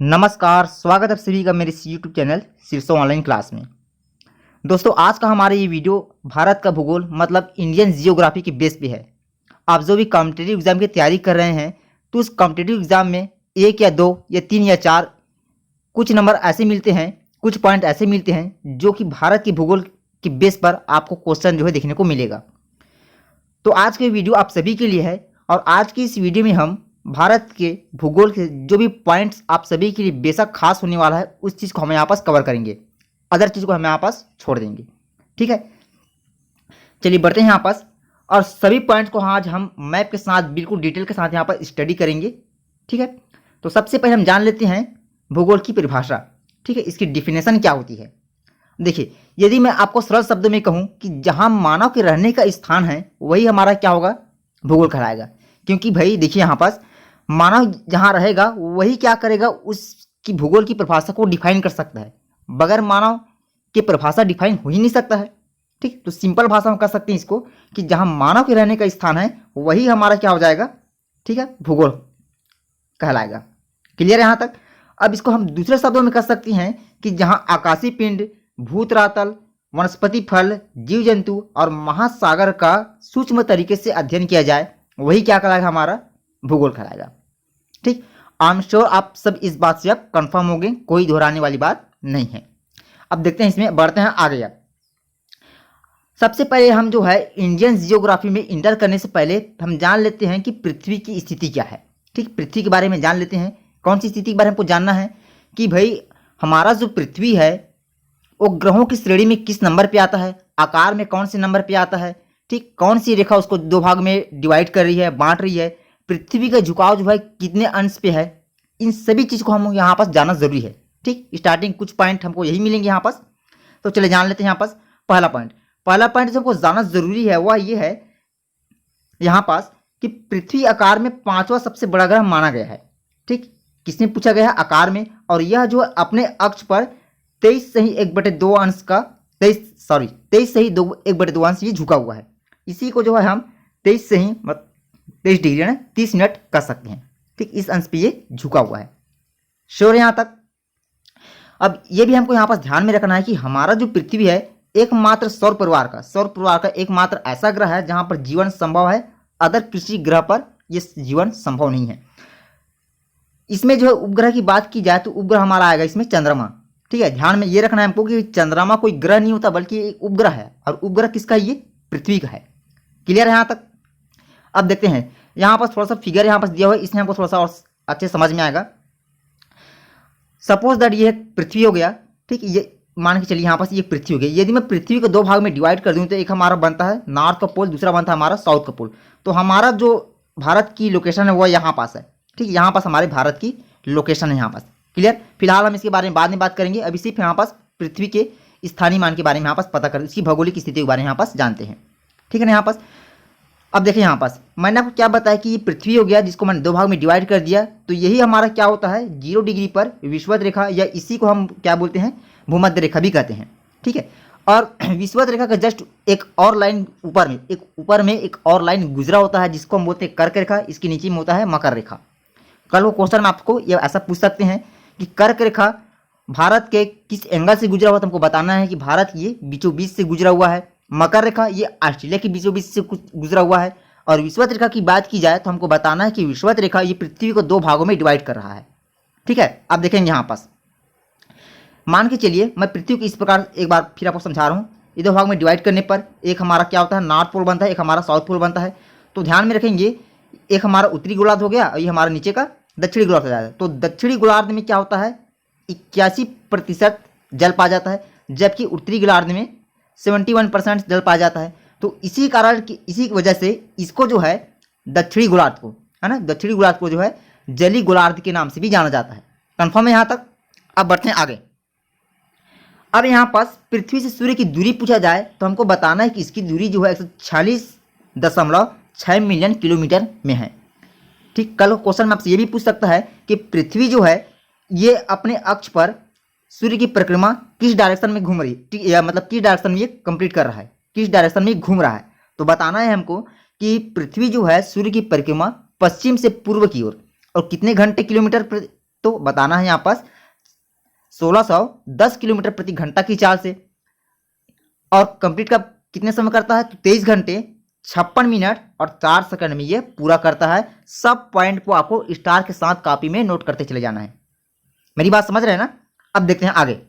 नमस्कार, स्वागत है आप सभी का मेरे इस यूट्यूब चैनल शीर्षो ऑनलाइन क्लास में। दोस्तों, आज का हमारा ये वीडियो भारत का भूगोल मतलब इंडियन जियोग्राफी के बेस पे है। आप जो भी कॉम्पिटिटिव एग्जाम की तैयारी कर रहे हैं तो उस कॉम्पिटिटिव एग्जाम में 1 या 2 या 3 या 4 कुछ नंबर ऐसे मिलते हैं, कुछ पॉइंट ऐसे मिलते हैं जो कि भारत के भूगोल के बेस पर आपको क्वेश्चन जो है देखने को मिलेगा। तो आज के वीडियो आप सभी के लिए है और आज की इस वीडियो में हम भारत के भूगोल के जो भी पॉइंट्स आप सभी के लिए बेशक खास होने वाला है उस चीज़ को हम यहाँ पास कवर करेंगे, अदर चीज़ को हम यहाँ पास छोड़ देंगे। ठीक है, चलिए बढ़ते हैं यहाँ पास और सभी पॉइंट्स को आज हम मैप के साथ बिल्कुल डिटेल के साथ यहाँ पर स्टडी करेंगे। ठीक है, तो सबसे पहले हम जान लेते हैं भूगोल की परिभाषा। ठीक है, इसकी डिफिनेशन क्या होती है। देखिए, यदि मैं आपको सरल शब्दों में कहूँ कि जहाँ मानव के रहने का स्थान है वही हमारा क्या होगा, भूगोल कहलाएगा। क्योंकि भाई देखिए, यहाँ पास मानव जहाँ रहेगा वही क्या करेगा, उसकी भूगोल की परिभाषा को डिफाइन कर सकता है। बगैर मानव की परिभाषा डिफाइन हो ही नहीं सकता है। ठीक, तो सिंपल भाषा में कह सकते हैं इसको कि जहाँ मानव के रहने का स्थान है वही हमारा क्या हो जाएगा, ठीक है, भूगोल कहलाएगा। क्लियर है यहाँ तक। अब इसको हम दूसरे शब्दों में कह सकते हैं कि जहाँ आकाशीय पिंड, भूतरातल, वनस्पति फल, जीव जंतु और महासागर का सूक्ष्म तरीके से अध्ययन किया जाए वही क्या कहलाएगा, हमारा भूगोल कहलाएगा। ठीक, आई एम श्योर आप सब इस बात से अब कंफर्म हो गए, कोई दोहराने वाली बात नहीं है। अब देखते हैं, इसमें बढ़ते हैं आगे। अब सबसे पहले हम जो है इंडियन जियोग्राफी में इंटर करने से पहले हम जान लेते हैं कि पृथ्वी की स्थिति क्या है। ठीक, पृथ्वी के बारे में जान लेते हैं। कौन सी स्थिति के बारे में हमको जानना है कि भाई हमारा जो पृथ्वी है वो ग्रहों की श्रेणी में किस नंबर पे आता है, आकार में कौन से नंबर पे आता है। ठीक, कौन सी रेखा उसको दो भाग में डिवाइड कर रही है, बांट रही है, पृथ्वी का झुकाव जो है कितने अंश पे है, इन सभी चीज़ को हम यहाँ पास जानना जरूरी है। ठीक, स्टार्टिंग कुछ पॉइंट हमको यही मिलेंगे यहाँ पास। तो चले जान लेते हैं यहाँ पास पहला पॉइंट जो हमको जानना जरूरी है वह ये है यहाँ पास कि पृथ्वी आकार में 5वां सबसे बड़ा ग्रह माना गया है। ठीक, किसने पूछा गया है, आकार में, और यह जो अपने अक्ष पर 23 सही 1/2 अंश का 23 सही 1/2 अंश ये झुका हुआ है। इसी को जो है हम 23 सही 23 डिग्री ना 30 मिनट कर सकते हैं। ठीक, इस अंश पे ये झुका हुआ है। श्योर है यहाँ तक। अब ये भी हमको यहाँ पास ध्यान में रखना है कि हमारा जो पृथ्वी है एकमात्र सौर परिवार का एकमात्र ऐसा ग्रह है जहां पर जीवन संभव है, अदर किसी ग्रह पर यह जीवन संभव नहीं है। इसमें जो है उपग्रह की बात की जाए तो उपग्रह हमारा आएगा इसमें चंद्रमा। ठीक है, ध्यान में ये रखना है हमको कि चंद्रमा कोई ग्रह नहीं होता बल्कि एक उपग्रह है, और उपग्रह किसका है, ये पृथ्वी का है। क्लियर है यहाँ तक। अब देखते हैं यहाँ पर थोड़ा सा फिगर यहाँ पर दिया हुआ है, इसमें हमको थोड़ा सा और अच्छे समझ में आएगा। सपोज दैट ये पृथ्वी हो गया। ठीक, ये मान के चलिए यहाँ पास ये पृथ्वी हो गई। यदि मैं पृथ्वी को 2 भाग में डिवाइड कर दूं तो एक हमारा बनता है नॉर्थ का पोल, दूसरा बनता है हमारा साउथ का पोल। तो हमारा जो भारत की लोकेशन है वो यहाँ पास है। ठीक, यहाँ पास हमारे भारत की लोकेशन है यहाँ पास। क्लियर। फिलहाल हम इसके बारे में बाद में बात करेंगे, अभी सिर्फ यहाँ पास पृथ्वी के स्थानीय मान के बारे में यहाँ पास पता कर, इसकी भौगोलिक स्थिति के बारे में यहाँ पास जानते हैं। ठीक है ना। यहाँ पास अब देखिए, यहाँ पास मैंने आपको क्या बताया कि ये पृथ्वी हो गया जिसको मैंने 2 भाग में डिवाइड कर दिया, तो यही हमारा क्या होता है 0 डिग्री पर विषुवत रेखा, या इसी को हम क्या बोलते हैं भूमध्य रेखा भी कहते हैं। ठीक है, और विषुवत रेखा का जस्ट एक और लाइन ऊपर में एक और लाइन गुजरा होता है जिसको हम बोलते हैं कर्क रेखा, इसके नीचे में होता है मकर रेखा। कल वो क्वेश्चन में आपको ये ऐसा पूछ सकते हैं कि कर्क रेखा भारत के किस एंगल से गुजरा हुआ, तो हमको बताना है कि भारत ये बीचों बीच से गुजरा हुआ है। मकर रेखा ये ऑस्ट्रेलिया के बीचों बीच से गुजरा हुआ है। और विषुवत रेखा की बात की जाए तो हमको बताना है कि विषुवत रेखा ये पृथ्वी को 2 भागों में डिवाइड कर रहा है। ठीक है, अब देखेंगे यहाँ पास मान के चलिए मैं पृथ्वी को इस प्रकार एक बार फिर आपको समझा रहा हूँ। ये 2 भाग में डिवाइड करने पर एक हमारा क्या होता है नॉर्थ पोल बनता है, एक हमारा साउथ पोल बनता है। तो ध्यान में रखेंगे, एक हमारा उत्तरी गोलार्ध हो गया और ये हमारा नीचे का दक्षिणी गोलार्ध हो जाता है। तो दक्षिणी गोलार्ध में क्या होता है 81% जल पा जाता है, जबकि उत्तरी गोलार्ध में 71% जल पा जाता है। तो इसी कारण की इसी की वजह से इसको जो है दक्षिणी गोलार्ध को है ना, दक्षिणी गोलार्ध को जो है जली गोलार्ध के नाम से भी जाना जाता है। कंफर्म है यहाँ तक। अब बढ़ते हैं आगे। अब यहाँ पास पृथ्वी से सूर्य की दूरी पूछा जाए तो हमको बताना है कि इसकी दूरी जो है 146.6 मिलियन किलोमीटर में है। ठीक, कल क्वेश्चन में आपसे ये भी पूछ सकता है कि पृथ्वी जो है ये अपने अक्ष पर सूर्य की परिक्रमा किस डायरेक्शन में घूम रही है, या मतलब किस डायरेक्शन में ये कंप्लीट कर रहा है, किस डायरेक्शन में घूम रहा है। तो बताना है हमको कि पृथ्वी जो है सूर्य की परिक्रमा पश्चिम से पूर्व की ओर और कितने घंटे किलोमीटर तो बताना है यहाँ पास 1610 किलोमीटर प्रति घंटा की चाल से। और कंप्लीट का कितने समय करता है, तो 23 घंटे 56 मिनट और 4 सेकंड में ये पूरा करता है। सब पॉइंट को आपको स्टार के साथ कॉपी में नोट करते चले जाना है। मेरी बात समझ रहे हैं ना। अब देखते हैं आगे।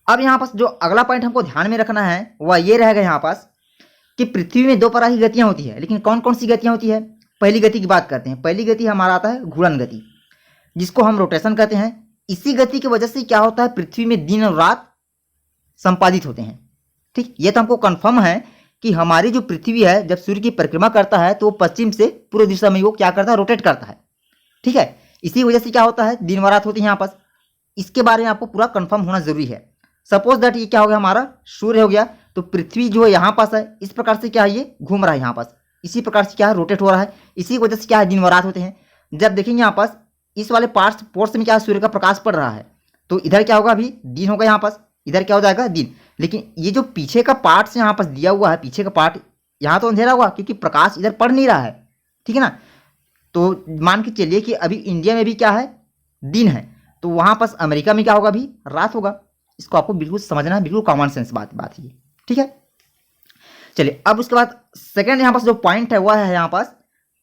अब यहाँ पास जो अगला पॉइंट हमको ध्यान में रखना है वह ये रहेगा यहाँ पास कि पृथ्वी में दो प्रकार की गतियां होती है, लेकिन कौन कौन सी गतियां होती है। पहली गति की बात करते हैं। पहली गति हमारा आता है घूर्णन गति, जिसको हम रोटेशन कहते हैं। इसी गति की वजह से क्या होता है, पृथ्वी में दिन और रात संपादित होते हैं। ठीक, ये तो हमको कंफर्म है कि हमारी जो पृथ्वी है जब सूर्य की परिक्रमा करता है तो वो पश्चिम से पूर्व दिशा में वो क्या करता है, रोटेट करता है। ठीक है, इसी वजह से क्या होता है, दिन व रात होती है यहाँ पास। इसके बारे में आपको पूरा कंफर्म होना जरूरी है। सपोज दैट ये क्या हो गया, हमारा सूर्य हो गया, तो पृथ्वी जो है यहाँ पास है, इस प्रकार से क्या है, ये घूम रहा है यहाँ पास, इसी प्रकार से क्या है, रोटेट हो रहा है। इसी वजह से क्या है, दिन व रात होते हैं। जब देखेंगे यहाँ पास इस वाले पोर्ट्स में क्या है, सूर्य का प्रकाश पड़ रहा है, तो इधर क्या होगा, अभी दिन होगा यहाँ पास, इधर क्या हो जाएगा, दिन। लेकिन ये जो पीछे का पार्ट यहाँ पास दिया हुआ है, पीछे का पार्ट, यहाँ तो अंधेरा हुआ क्योंकि प्रकाश इधर पड़ नहीं रहा है। ठीक है ना। तो मान के चलिए कि अभी इंडिया में भी क्या है, दिन है, तो वहाँ पास अमेरिका में क्या होगा, अभी रात होगा। इसको आपको बिल्कुल समझना है, बिल्कुल कॉमन सेंस बात ये। ठीक है, चलिए अब उसके बाद सेकंड यहाँ पास जो पॉइंट है वह है यहाँ पास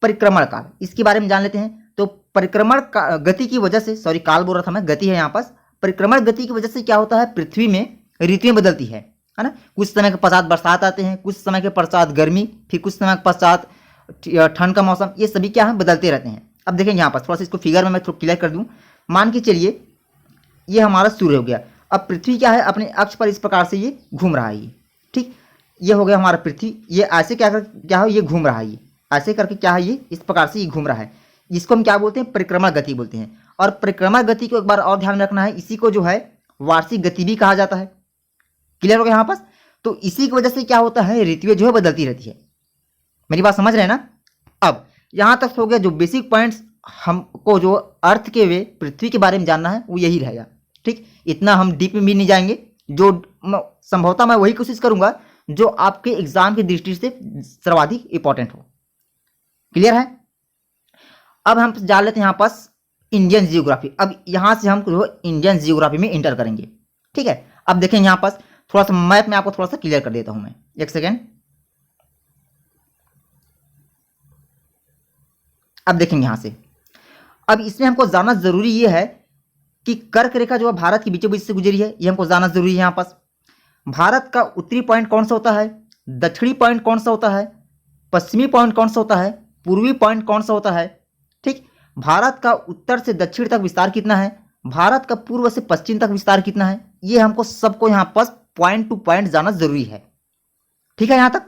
परिक्रमण काल। इसके बारे में जान लेते हैं। तो परिक्रमण गति की वजह से, सॉरी काल बोल रहा था मैं, गति है यहाँ पास। परिक्रमण गति की वजह से क्या होता है, पृथ्वी में ऋतुएं बदलती है ना। कुछ समय के पश्चात बरसात आते हैं, कुछ समय के पश्चात गर्मी, फिर कुछ समय के पश्चात ठंड का मौसम, ये सभी क्या है, बदलते रहते हैं। अब देखेंगे यहाँ पास थोड़ा सा इसको फिगर में मैं थोड़ा क्लियर कर दूं। मान के चलिए ये हमारा सूर्य हो गया। अब पृथ्वी क्या है, अपने अक्ष पर इस प्रकार से ये घूम रहा है ये। ठीक, ये हो गया हमारा पृथ्वी। ये ऐसे क्या है, ये घूम रहा है, ये ऐसे करके क्या है, ये इस प्रकार से ये घूम रहा है। इसको हम क्या बोलते हैं, परिक्रमण गति बोलते हैं। और परिक्रमण गति को एक बार और ध्यान में रखना है, इसी को जो है वार्षिक गति भी कहा जाता है। क्लियर हो गया यहाँ पास। तो इसी की वजह से क्या होता है, ऋतुएं जो है बदलती रहती है। मेरी बात समझ रहे हैं ना। अब यहाँ तक हो गया जो बेसिक पॉइंट्स हमको जो अर्थ के वे पृथ्वी के बारे में जानना है वो यही रहेगा। ठीक, इतना हम डीप में भी नहीं जाएंगे। जो संभवतः मैं वही कोशिश करूंगा जो आपके एग्जाम की दृष्टि से सर्वाधिक इंपॉर्टेंट हो। क्लियर है। अब हम जान लेते हैं यहाँ पास इंडियन जियोग्राफी। अब यहाँ से हम जो इंडियन जियोग्राफी में इंटर करेंगे। ठीक है, अब देखें यहाँ पास थोड़ा सा मैप में आपको थोड़ा सा क्लियर कर देता हूं मैं, एक सेकेंड। अब देखेंगे यहां से। अब इसमें हमको जानना जरूरी ये है कि कर्क रेखा जो है भारत के बीचों बीच से गुजरी है, ये हमको जानना जरूरी है। यहाँ पास भारत का उत्तरी पॉइंट कौन सा होता है, दक्षिणी पॉइंट कौन सा होता है, पश्चिमी पॉइंट कौन सा होता है, पूर्वी पॉइंट कौन सा होता है। ठीक, भारत का उत्तर से दक्षिण तक विस्तार कितना है, भारत का पूर्व से पश्चिम तक विस्तार कितना है, ये हमको सबको यहाँ पास पॉइंट टू पॉइंट जानना जरूरी है। ठीक है, यहाँ तक।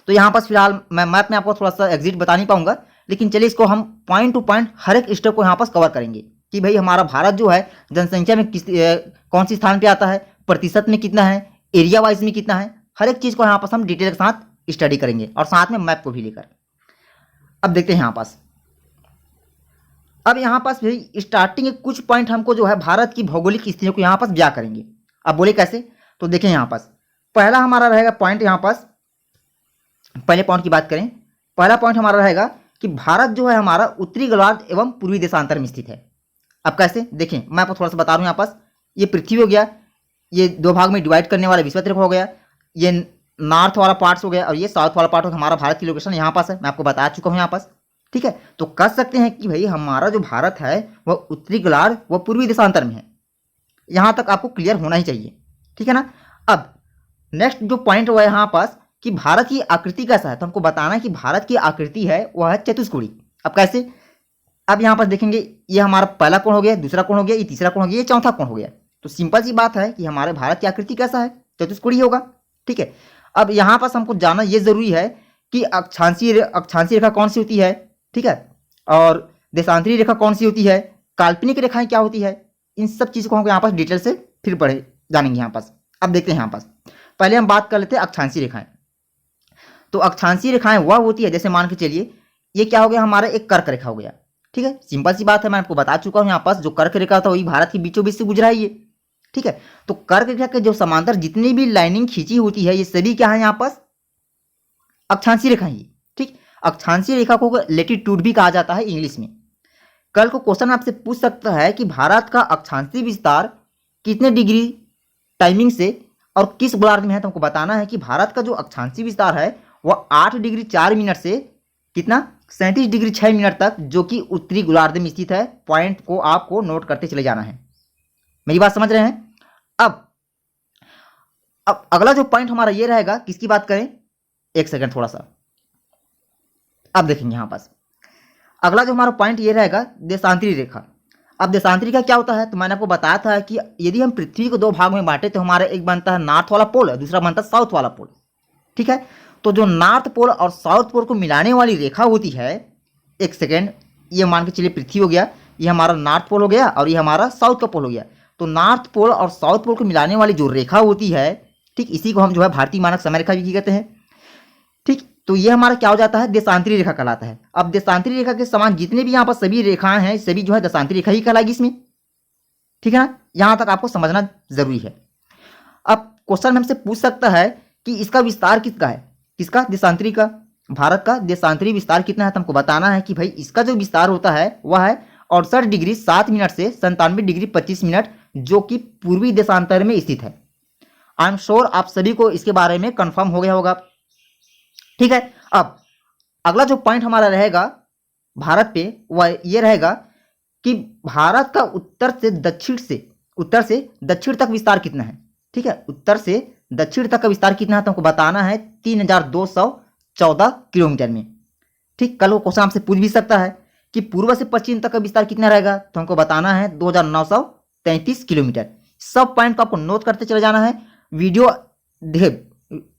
तो यहाँ पास फिलहाल मैं मैप में आपको थोड़ा सा एग्जिट बता नहीं पाऊंगा, लेकिन चलिए इसको हम पॉइंट टू पॉइंट हर एक स्टेप को यहाँ पास कवर करेंगे कि भाई हमारा भारत जो है जनसंख्या में कौन सी स्थान पे आता है, प्रतिशत में कितना है, एरिया वाइज में कितना है, हर एक चीज को यहाँ पास हम डिटेल के साथ स्टडी करेंगे और साथ में मैप को भी लेकर। अब देखते हैं यहाँ पास। अब यहाँ पास भाई स्टार्टिंग के कुछ पॉइंट हमको जो है भारत की भौगोलिक स्थितियों को यहाँ पास ब्याह करेंगे। अब बोले कैसे, तो देखें यहाँ पास पहला हमारा रहेगा पॉइंट, यहाँ पास पहले पॉइंट की बात करें, पहला पॉइंट हमारा रहेगा कि भारत जो है हमारा उत्तरी गोलार्ध एवं पूर्वी देशांतर में स्थित है। अब कैसे, देखें मैं आपको थोड़ा सा बता रहा हूँ। यहाँ पास ये पृथ्वी हो गया, ये दो भाग में डिवाइड करने वाला विषुवत रेखा हो गया, ये नॉर्थ वाला पार्ट्स हो गया और ये साउथ वाला पार्ट हमारा भारत की लोकेशन यहाँ पास है, मैं आपको बता चुका हूँ यहाँ पास। ठीक है, तो कह सकते हैं कि भाई हमारा जो भारत है वह उत्तरी गोलार्ध व पूर्वी देशांतर में है। यहाँ तक आपको क्लियर होना ही चाहिए। ठीक है ना। अब नेक्स्ट जो पॉइंट हुआ है यहाँ पास कि भारत की आकृति कैसा है, तो हमको बताना है कि भारत की आकृति है वह है चतुष्कोणीय। अब कैसे, अब यहाँ पास देखेंगे ये हमारा पहला कोण हो गया, दूसरा कोण हो गया, ये तीसरा कोण हो गया, ये चौथा कोण हो गया। तो सिंपल सी बात है कि हमारे भारत की आकृति कैसा है, चतुष्कोणीय होगा। ठीक है, अब यहाँ पास हमको जानना ये जरूरी है कि अक्षांशीय रेखा कौन सी होती है, ठीक है, और देशांतरी रेखा कौन सी होती है, काल्पनिक रेखाएं क्या होती है, इन सब चीज़ को हम यहाँ पास डिटेल से फिर पढ़े जानेंगे यहाँ पास। अब देखते हैं यहाँ पास पहले हम बात कर लेते हैं अक्षांशीय रेखाएं। तो अक्षांशीय रेखाएं वह होती है, जैसे मान के चलिए ये क्या हो गया, हमारा एक कर्क रेखा हो गया। ठीक है, सिंपल सी बात है, मैं आपको बता चुका हूँ यहाँ पास जो कर्क रेखा था वही भारत के बीचों बीच से गुजरा है ये। ठीक है, तो कर्क रेखा के जो समांतर जितनी भी लाइनिंग खींची होती है ये सभी क्या है यहाँ पास अक्षांशीय रेखा ही। ठीक, अक्षांशीय रेखा को लैटिट्यूड भी कहा जाता है इंग्लिश में। कल को क्वेश्चन आपसे पूछ सकता है कि भारत का अक्षांशीय विस्तार कितने डिग्री टाइमिंग से और किस गोलार्ध में है। तो हमको बताना है कि भारत का जो अक्षांशीय विस्तार है वह 8 डिग्री 4 मिनट से कितना 37 डिग्री 6 मिनट तक, जो कि उत्तरी गोलार्ध में स्थित है। पॉइंट को आपको नोट करते चले जाना है। मेरी बात समझ रहे हैं। अब अगला जो पॉइंट हमारा ये रहेगा, किसकी बात करें, एक सेकंड थोड़ा सा। अब देखेंगे यहां पास अगला जो हमारा पॉइंट ये रहेगा, देशांतरी रेखा। अब देशांतरी का क्या होता है, तो मैंने आपको बताया था कि यदि हम पृथ्वी को 2 भाग में बांटे तो हमारा एक बनता है नॉर्थ वाला पोल, दूसरा बनता है साउथ वाला पोल। ठीक है, तो जो नॉर्थ पोल और साउथ पोल को मिलाने वाली रेखा होती है, एक सेकेंड, ये मान के चलिए पृथ्वी हो गया, ये हमारा नॉर्थ पोल हो गया और ये हमारा साउथ का पोल हो गया। तो नॉर्थ पोल और साउथ पोल को मिलाने वाली जो रेखा होती है, ठीक, इसी को हम जो है भारतीय मानक समय रेखा भी कहते हैं। ठीक, तो ये हमारा क्या हो जाता है, देशांतरी रेखा कहलाता है। अब देशांतरी रेखा के समान जितने भी यहाँ पर सभी रेखाएं हैं, सभी जो है देशांतरी रेखा ही कहलाएगी इसमें। ठीक है ना, यहां तक आपको समझना जरूरी है। अब क्वेश्चन हमसे पूछ सकता है कि इसका विस्तार किसका है, किसका, देशांतरी का। भारत का देशांतरी विस्तार कितना है, तो हमको बताना है कि भाई इसका जो विस्तार होता है वह है 68 डिग्री 7 मिनट से 97 डिग्री 25 मिनट, जो कि पूर्वी देशांतर में स्थित है। आई एम श्योर आप सभी को इसके बारे में कंफर्म हो गया होगा। ठीक है, अब अगला जो पॉइंट हमारा रहेगा भारत पे वह ये रहेगा कि भारत का उत्तर से दक्षिण तक विस्तार कितना है। ठीक है, उत्तर से दक्षिण तक का विस्तार कितना है, तो हमको बताना है 3214 किलोमीटर में। ठीक, कल वो क्वेश्चन आपसे पूछ भी सकता है कि पूर्व से पश्चिम तक का विस्तार कितना रहेगा, तो हमको बताना है 2933 किलोमीटर। सब पॉइंट को आपको नोट करते चले जाना है। वीडियो देखिए,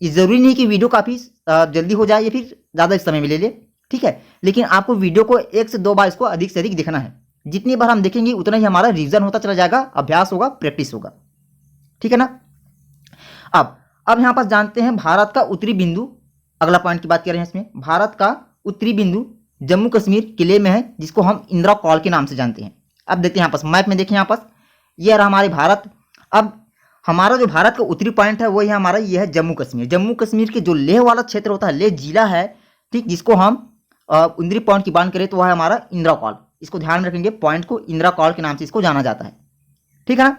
जरूरी नहीं कि वीडियो काफी जल्दी हो जाए या फिर ज्यादा समय में ले ले, ठीक है, लेकिन आपको वीडियो को 1 से 2 बार इसको अधिक से अधिक देखना है। जितनी बार हम देखेंगे उतना ही हमारा रिवीजन होता चला जाएगा, अभ्यास होगा, प्रैक्टिस होगा। ठीक है ना। अब यहां पर जानते हैं भारत का उत्तरी बिंदु, अगला पॉइंट की बात कर रहे हैं इसमें। भारत का उत्तरी बिंदु जम्मू कश्मीर किले में है, जिसको हम इंदिरा कॉल के नाम से जानते हैं। अब देखते हैं यहाँ पास मैप में, देखें यहाँ पास ये रहा हमारे भारत। अब हमारा जो भारत का उत्तरी पॉइंट है वही हमारा ये है जम्मू कश्मीर। जम्मू कश्मीर के जो लेह वाला क्षेत्र होता है, लेह जिला है, ठीक, जिसको हम उत्तरी पॉइंट की बात करें तो वह है हमारा इंदिरा कॉल। इसको ध्यान में रखेंगे, पॉइंट को इंदिरा कॉल के नाम से इसको जाना जाता है। ठीक है ना।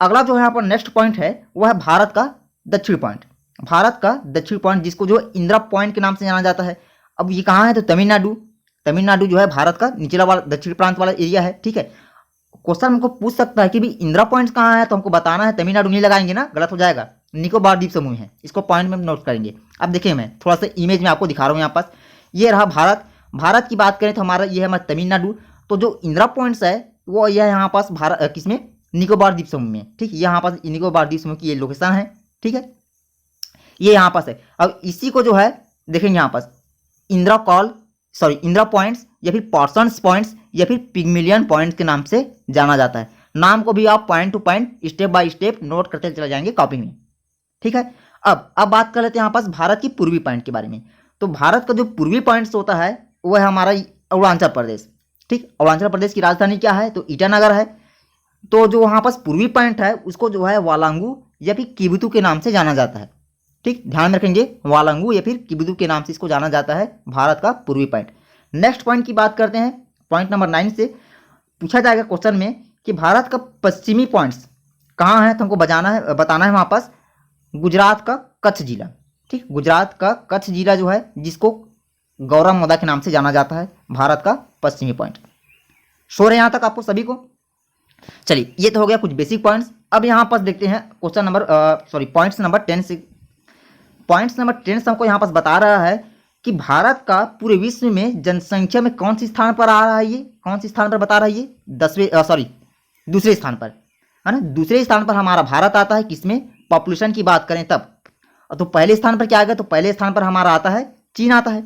अगला जो है यहाँ पर नेक्स्ट पॉइंट है वह है भारत का दक्षिण पॉइंट। भारत का दक्षिण पॉइंट जिसको जो इंदिरा पॉइंट के नाम से जाना जाता है। अब ये कहाँ है, तो तमिलनाडु जो है भारत का निचला वाला दक्षिण प्रांत वाला एरिया है। ठीक है, क्वेश्चन हमको पूछ सकता है कि भाई इंदिरा पॉइंट कहाँ है, तो हमको बताना है तमिलनाडु नहीं लगाएंगे ना, गलत हो जाएगा। निकोबार द्वीप समूह है, इसको पॉइंट में नोट करेंगे। अब देखिए मैं थोड़ा सा इमेज में आपको दिखा रहा हूँ यहाँ पास। ये रहा भारत की बात करें तो हमारा ये है हमारा तमिलनाडु। तो जो इंदिरा पॉइंट्स है वो यह यहाँ पास भारत किसमें, निकोबार द्वीप समूह में। ठीक, यहाँ पास निकोबार द्वीप समूह की ये लोकेशन है। ठीक है, ये यहाँ पास है। अब इसी को जो है देखेंगे यहाँ पास इंदिरा पॉइंट्स या फिर पार्सन्स पॉइंट्स या फिर पिग्मिलियन पॉइंट्स के नाम से जाना जाता है। नाम को भी आप point two point step by step note करते चले जाएंगे कॉपी में। ठीक है, अब बात कर लेते हैं यहाँ पास भारत की पूर्वी पॉइंट के बारे में। तो भारत का जो पूर्वी पॉइंट्स होता है वो है हमारा अरुणाचल प्रदेश। ठीक, अरुणाचल प्रदेश की राजधानी क्या है, तो ईटानगर है। तो जो वहाँ पास पूर्वी पॉइंट है उसको जो है वालांगू या फिर किबुतु के नाम से जाना जाता है। ठीक, ध्यान रखेंगे, वालांगू या फिर किबुतु के नाम से इसको जाना जाता है, भारत का पूर्वी पॉइंट। नेक्स्ट पॉइंट की बात करते हैं, पॉइंट नंबर 9 से पूछा जाएगा क्वेश्चन में कि भारत का पश्चिमी पॉइंट्स कहाँ है, तो हमको बताना है वहाँ पास गुजरात का कच्छ जिला। ठीक, गुजरात का कच्छ जिला जो है जिसको गौरव मोदा के नाम से जाना जाता है, भारत का पश्चिमी पॉइंट। श्योर है यहाँ तक आपको सभी को। चलिए, ये तो हो गया कुछ बेसिक पॉइंट्स। अब यहाँ पास देखते हैं क्वेश्चन नंबर पॉइंट्स नंबर 10 से। पॉइंट्स नंबर 10 से हमको यहाँ पास बता रहा है कि भारत का पूरे विश्व में जनसंख्या में कौन सी स्थान पर आ रहा है, ये कौन सी स्थान पर बता रहा है, ये दूसरे स्थान पर है ना। दूसरे स्थान पर हमारा भारत आता है, किसमें, पॉपुलेशन की बात करें तब। तो पहले स्थान पर क्या आ गया, तो पहले स्थान पर हमारा आता है चीन आता है।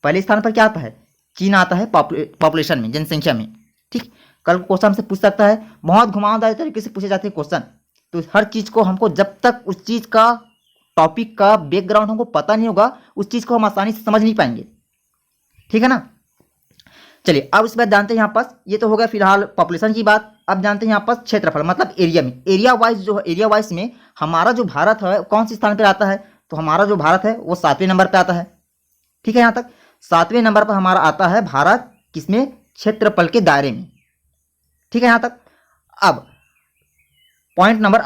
पहले स्थान पर क्या आता है, चीन आता है पॉपुलेशन में, जनसंख्या में। ठीक, कल क्वेश्चन हमसे पूछ सकता है, बहुत घुमावदार तरीके से पूछे जाते हैं क्वेश्चन। तो हर चीज को हमको जब तक उस चीज का टॉपिक का बैकग्राउंड हमको पता नहीं होगा उस चीज को हम आसानी से समझ नहीं पाएंगे। ठीक है ना। चलिए, अब इस बात जानते हैं यहाँ पास, ये तो हो गया फिलहाल पॉपुलेशन की बात। अब जानते हैं यहाँ पास क्षेत्रफल, मतलब एरिया में, एरिया वाइज में हमारा जो भारत है कौन से स्थान पर आता है, तो हमारा जो भारत है वो 7वें नंबर पर आता है। ठीक है, यहाँ तक 7वें नंबर पर हमारा आता है भारत किसमें, क्षेत्रफल के दायरे में। ठीक है यहाँ तक। अब पॉइंट नंबर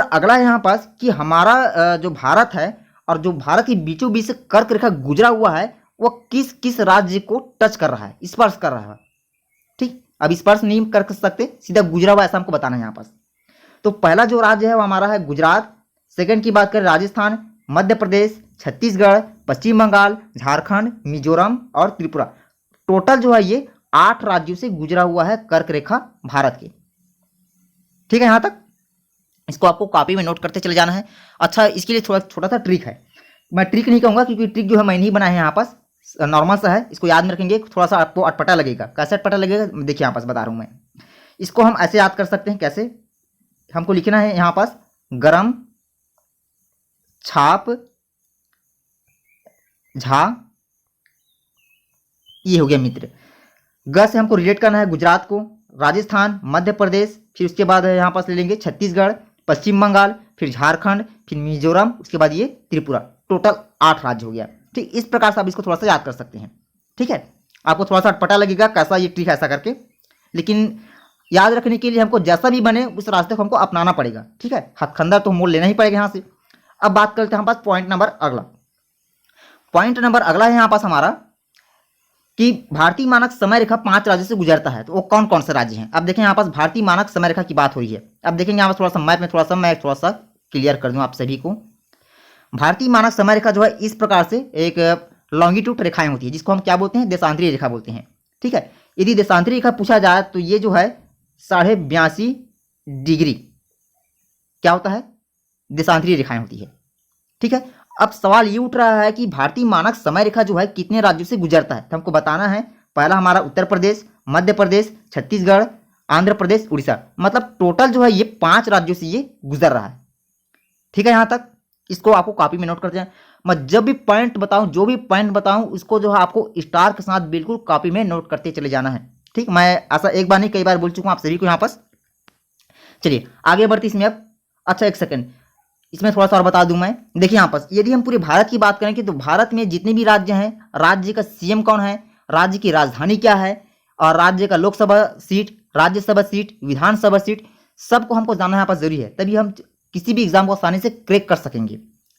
अगला है यहाँ पास कि हमारा जो भारत है और जो भारत के बीचों बीच से कर्क रेखा गुजरा हुआ है वो किस किस राज्य को टच कर रहा है, स्पर्श कर रहा है। ठीक, अब स्पर्श नहीं कर सकते, सीधा गुजरा हुआ ऐसा हमको बताना है यहाँ पास। तो पहला जो राज्य है वो हमारा है गुजरात, सेकंड की बात करें राजस्थान, मध्य प्रदेश, छत्तीसगढ़, पश्चिम बंगाल, झारखंड, मिजोरम और त्रिपुरा। टोटल जो है ये 8 राज्यों से गुजरा हुआ है कर्क रेखा भारत के। ठीक है यहाँ तक। इसको आपको कॉपी में नोट करते चले जाना है। अच्छा, इसके लिए थोड़ा छोटा सा ट्रिक है, मैं ट्रिक नहीं कहूँगा क्योंकि ट्रिक जो है मैंने ही बनाया है यहाँ पास, नॉर्मल सा है। इसको याद में रखेंगे, थोड़ा सा आपको अटपटा लगेगा। कैसे अटपटा लगेगा देखिए यहाँ पास बता रहा हूँ मैं। इसको हम ऐसे याद कर सकते हैं, कैसे, हमको लिखना है यहाँ पास गरम छाप झा, ये हो गया मित्र। ग से हमको रिलेट करना है गुजरात को, राजस्थान, मध्य प्रदेश, फिर उसके बाद यहाँ पास ले लेंगे छत्तीसगढ़, पश्चिम बंगाल, फिर झारखंड, फिर मिजोरम, उसके बाद ये त्रिपुरा। टोटल 8 राज्य हो गया। ठीक, इस प्रकार से आप इसको थोड़ा सा याद कर सकते हैं। ठीक है, आपको थोड़ा सा अटपटा लगेगा कैसा ये ट्रिक ऐसा करके, लेकिन याद रखने के लिए हमको जैसा भी बने उस रास्ते को हमको अपनाना पड़ेगा। ठीक है, हथखंडा तो मोड़ लेना ही पड़ेगा यहाँ से। अब बात करते हैं यहाँ पास पॉइंट नंबर अगला है यहाँ पास हमारा कि भारतीय मानक समय रेखा 5 राज्यों से गुजरता है। तो वो कौन कौन से राज्य हैं? अब देखें यहाँ पास भारतीय मानक समय रेखा की बात हो रही है। अब देखेंगे यहाँ पास थोड़ा सा मैप में मैं थोड़ा सा क्लियर कर दूं आप सभी को। भारतीय मानक समय रेखा जो है इस प्रकार से एक लॉन्गिट्यूड रेखाएं होती है जिसको हम क्या बोलते हैं, देशांतरीय रेखा बोलते हैं। ठीक है, यदि देशांतरीय रेखा पूछा जाए तो ये जो है 82.5 डिग्री क्या होता है, देशांतरीय रेखाएं होती है। ठीक है, अब सवाल ये उठ रहा है कि भारतीय मानक समय रेखा जो है कितने राज्यों से गुजरता है। तो हमको बताना है, पहला हमारा उत्तर प्रदेश, मध्य प्रदेश, छत्तीसगढ़, आंध्र प्रदेश, उड़ीसा, मतलब टोटल जो है ये 5 राज्यों से ये गुजर रहा है। ठीक है यहाँ तक। इसको आपको कॉपी में नोट करते हैं। मैं जब भी पॉइंट बताऊं, जो भी पॉइंट बताऊं, उसको जो है आपको स्टार के साथ बिल्कुल कॉपी में नोट करते चले जाना है। ठीक, मैं ऐसा एक बार नहीं कई बार बोल चुका हूं आप सभी को यहाँ पास। चलिए आगे बढ़ते इसमें अब। अच्छा, एक सेकंड, इसमें थोड़ा सा और बता दूं मैं। देखिए यहाँ पर यदि हम पूरे भारत की बात करें तो भारत में जितने भी राज्य हैं, राज्य का सीएम कौन है, राज्य की राजधानी क्या है, और राज्य का लोकसभा सीट, राज्यसभा सीट, विधानसभा सीट, सबको हमको जानना यहाँ पर जरूरी है। तभी हम किसी भी एग्जाम को आसानी से क्रैक कर सकेंगे।